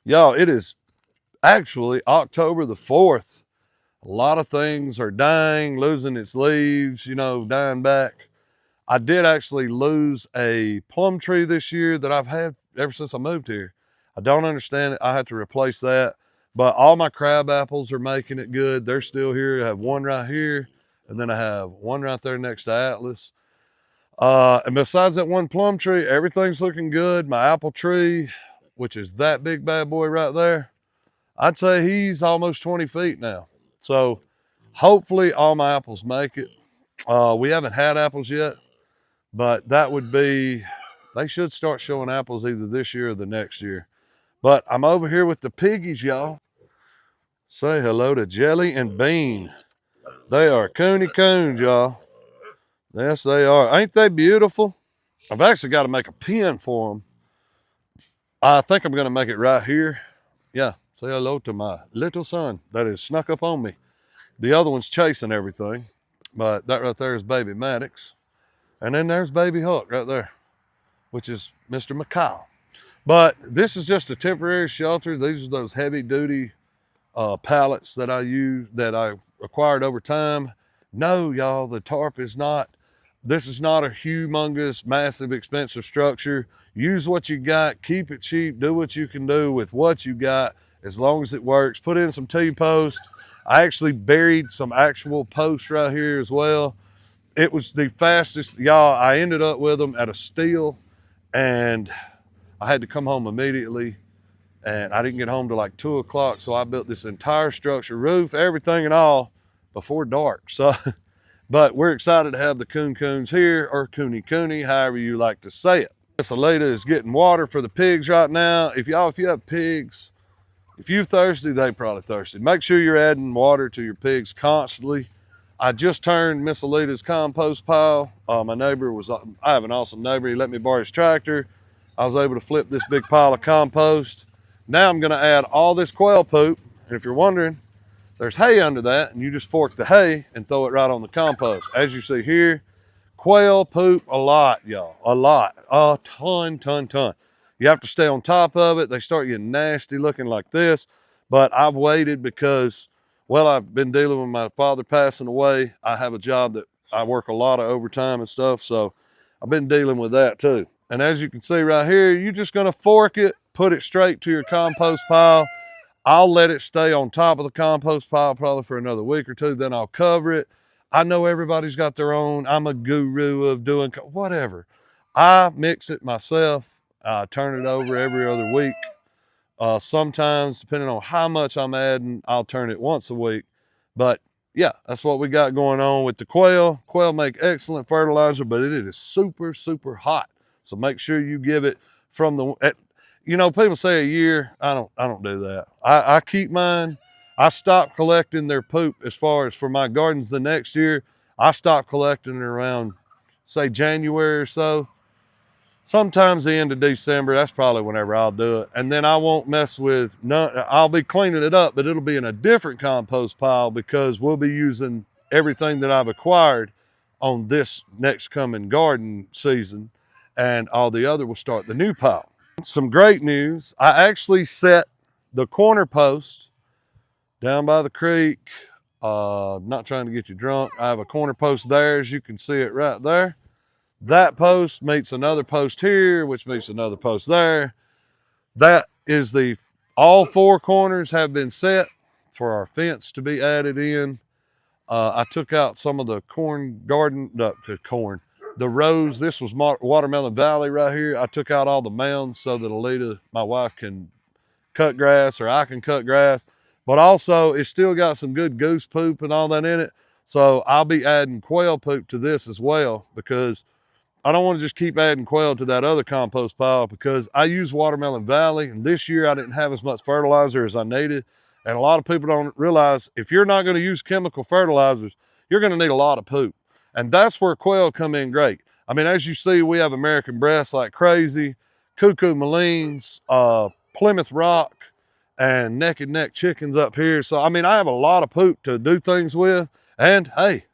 Y'all, it is actually October the 4th. A lot of things are dying, losing its leaves, dying back. I did actually lose a plum tree this year that I've had ever since I moved here. I don't understand it. I had to replace that. But all my crab apples are making it good. They're still here. I have one right here, and then I have one right there next to Atlas. And besides that one plum tree, everything's looking good. My apple tree, which is that big bad boy right there, I'd say he's almost 20 feet now. So hopefully all my apples make it. We haven't had apples yet, but that would be, they should start showing apples either this year or the next year. But I'm over here with the piggies, y'all. Say hello to Jelly and Bean. They are Cooney Coons, y'all. Yes, they are. Ain't they beautiful? I've actually got to make a pen for them. I think I'm going to make it right here. Yeah, say hello to my little son that has snuck up on me. The other one's chasing everything, but that right there is baby Maddox. And then there's baby Huck right there, which is Mr. McCall. But this is just a temporary shelter. These are those heavy duty pallets that I use, that I acquired over time. No, y'all, the tarp is not, this is not a humongous, massive, expensive structure. Use what you got, keep it cheap, do what you can do with what you got, as long as it works. Put in some T-posts. I actually buried some actual posts right here as well. It was the fastest, y'all. I ended up with them at a steal, and I had to come home immediately, and I didn't get home till like 2 o'clock. So I built this entire structure, roof, everything and all, before dark. So, but we're excited to have the Coon Coons here, or Cooney Cooney, however you like to say it. Miss Alita is getting water for the pigs right now. If you have pigs, if you're thirsty, they probably thirsty. Make sure you're adding water to your pigs constantly. I just turned Miss Alita's compost pile. My neighbor was, I have an awesome neighbor. He let me borrow his tractor. I was able to flip this big pile of compost. Now I'm going to add all this quail poop. And if you're wondering, there's hay under that, and you just fork the hay and throw it right on the compost. As you see here, quail poop a lot, y'all. A lot. A ton. You have to stay on top of it. They start getting nasty looking like this. But I've waited because, well, I've been dealing with my father passing away. I have a job that I work a lot of overtime and stuff. So I've been dealing with that too. And as you can see right here, you're just going to fork it, put it straight to your compost pile. I'll let it stay on top of the compost pile probably for another week or two. Then I'll cover it. I know everybody's got their own. I'm a guru of doing whatever. I mix it myself. I turn it over every other week. Sometimes, depending on how much I'm adding, I'll turn it once a week. But yeah, that's what we got going on with the quail. Quail make excellent fertilizer, but it is super hot. So make sure you give it from the, people say a year. I don't do that. I keep mine. I stopped collecting their poop as far as for my gardens the next year. I stopped collecting it around, say, January or so. Sometimes the end of December, that's probably whenever I'll do it. And then I won't mess with none. I'll be cleaning it up, but it'll be in a different compost pile because we'll be using everything that I've acquired on this next coming garden season, and all the other will start the new pile. Some great news. I actually set the corner post down by the creek. Not trying to get you drunk. I have a corner post there, as you can see it right there. That post meets another post here, which meets another post there. That is all four corners have been set for our fence to be added in. I took out some of the corn garden, the rows. This was Watermelon Valley right here. I took out all the mounds so that Alita, my wife, can cut grass, or I can cut grass. But also, it's still got some good goose poop and all that in it. So I'll be adding quail poop to this as well, because I don't want to just keep adding quail to that other compost pile, because I use Watermelon Valley, and this year I didn't have as much fertilizer as I needed. And a lot of people don't realize, if you're not going to use chemical fertilizers, you're going to need a lot of poop. And that's where quail come in great. I mean, as you see, we have American breasts like crazy, Cuckoo Malines, Plymouth Rock, and neck and neck chickens up here. So, I mean, I have a lot of poop to do things with. And hey,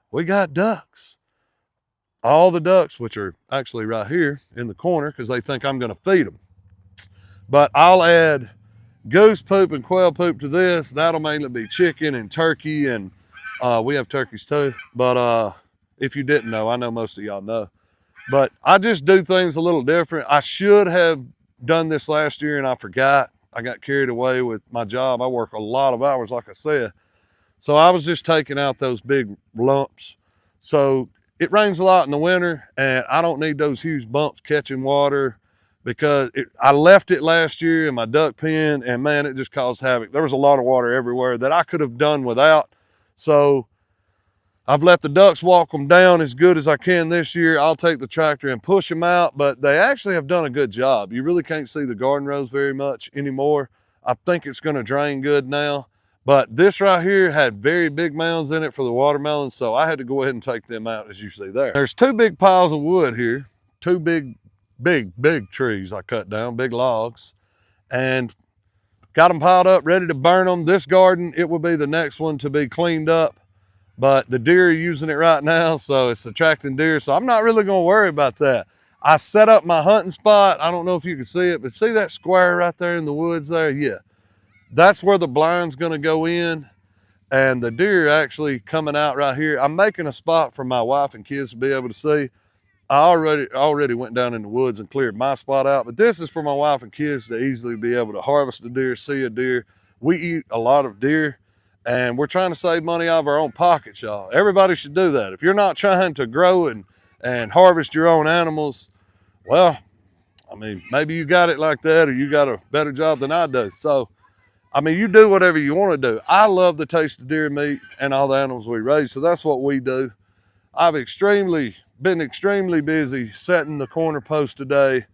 we got ducks. All the ducks, which are actually right here in the corner, because they think I'm going to feed them. But I'll add goose poop and quail poop to this. That'll mainly be chicken and turkey, and we have turkeys too. But if you didn't know, I know most of y'all know. But I just do things a little different. I should have done this last year and I forgot. I got carried away with my job. I work a lot of hours, like I said. So I was just taking out those big lumps. So it rains a lot in the winter and I don't need those huge bumps catching water because I left it last year in my duck pen and man, it just caused havoc. There was a lot of water everywhere that I could have done without. So I've let the ducks walk them down as good as I can this year. I'll take the tractor and push them out, but they actually have done a good job. You really can't see the garden rows very much anymore. I think it's gonna drain good now, but this right here had very big mounds in it for the watermelons, so I had to go ahead and take them out as you see there. There's two big piles of wood here, two big trees I cut down, big logs, and got them piled up, ready to burn them. This garden, it will be the next one to be cleaned up. But the deer are using it right now, so it's attracting deer. So I'm not really gonna worry about that. I set up my hunting spot. I don't know if you can see it, but see that square right there in the woods there? Yeah, that's where the blind's gonna go in. And the deer actually coming out right here. I'm making a spot for my wife and kids to be able to see. I already went down in the woods and cleared my spot out, but this is for my wife and kids to easily be able to harvest a deer, see a deer. We eat a lot of deer. And we're trying to save money out of our own pockets, y'all. Everybody should do that. If you're not trying to grow and harvest your own animals, well, I mean, maybe you got it like that or you got a better job than I do. So, I mean, you do whatever you want to do. I love the taste of deer meat and all the animals we raise, so that's what we do. I've been extremely busy setting the corner post today,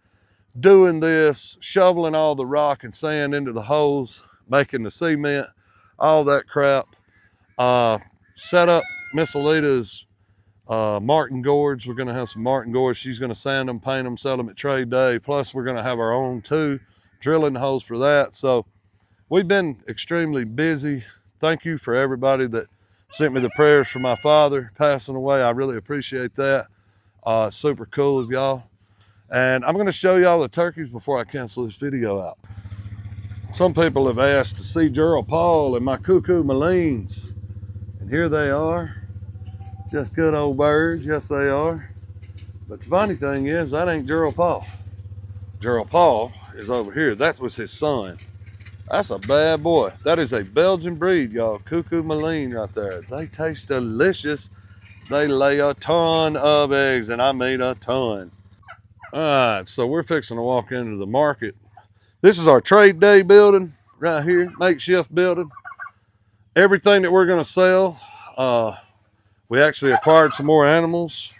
doing this, shoveling all the rock and sand into the holes, making the cement, all that crap. Set up Miss Alita's martin gourds. We're going to have some martin gourds. She's going to sand them, paint them, sell them at trade day. Plus we're going to have our own too, drilling holes for that. So we've been extremely busy. Thank you for everybody that sent me the prayers for my father passing away. I really appreciate that. Super cool of y'all. And I'm going to show y'all the turkeys before I cancel this video out. Some people have asked to see Gerald Paul and my cuckoo Malines. And here they are. Just good old birds, yes they are. But the funny thing is, that ain't Gerald Paul. Gerald Paul is over here. That was his son. That's a bad boy. That is a Belgian breed, y'all. Cuckoo Maline right there. They taste delicious. They lay a ton of eggs, and I mean a ton. All right, so we're fixing to walk into the market. This is our trade day building right here, makeshift building. Everything that we're gonna sell, we actually acquired some more animals.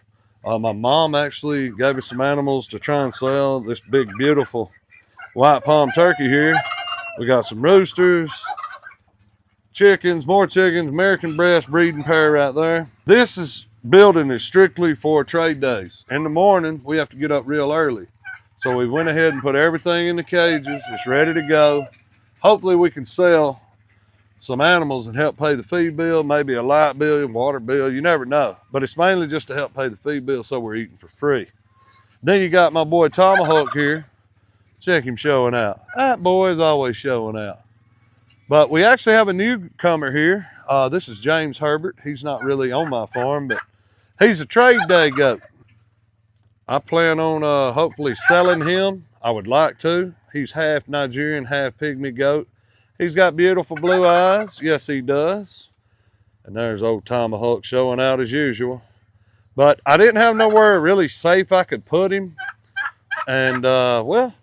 My mom actually gave us some animals to try and sell. This big, beautiful white palm turkey here. We got some roosters, chickens, more chickens, American breast breeding pair right there. This building is strictly for trade days. In the morning, we have to get up real early. So we went ahead and put everything in the cages. It's ready to go. Hopefully we can sell some animals and help pay the feed bill, maybe a light bill, water bill, you never know. But it's mainly just to help pay the feed bill so we're eating for free. Then you got my boy Tomahawk here. Check him showing out. That boy is always showing out. But we actually have a newcomer here. This is James Herbert. He's not really on my farm, but he's a trade day goat. I plan on hopefully selling him. I would like to. He's half Nigerian, half pygmy goat. He's got beautiful blue eyes. Yes, he does. And there's old Tomahawk showing out as usual. But I didn't have nowhere really safe I could put him. And, well,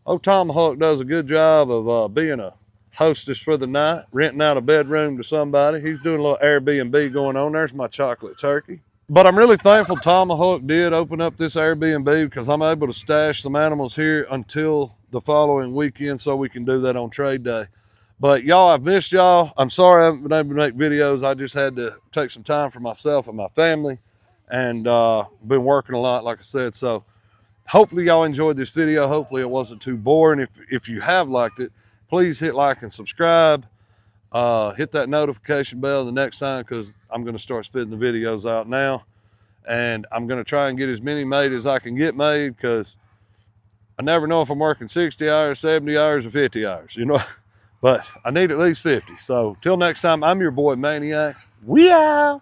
old Tomahawk does a good job of being a hostess for the night, renting out a bedroom to somebody. He's doing a little Airbnb going on. There's my chocolate turkey. But I'm really thankful Tomahawk did open up this Airbnb because I'm able to stash some animals here until the following weekend so we can do that on trade day. But y'all, I've missed y'all. I'm sorry I haven't been able to make videos. I just had to take some time for myself and my family and been working a lot, like I said. So hopefully y'all enjoyed this video. Hopefully it wasn't too boring. If you have liked it, please hit like and subscribe. Hit that notification bell the next time because I'm going to start spitting the videos out now. And I'm going to try and get as many made as I can get made because I never know if I'm working 60 hours, 70 hours, or 50 hours, you know. but I need at least 50. So till next time, I'm your boy Maniac. We out.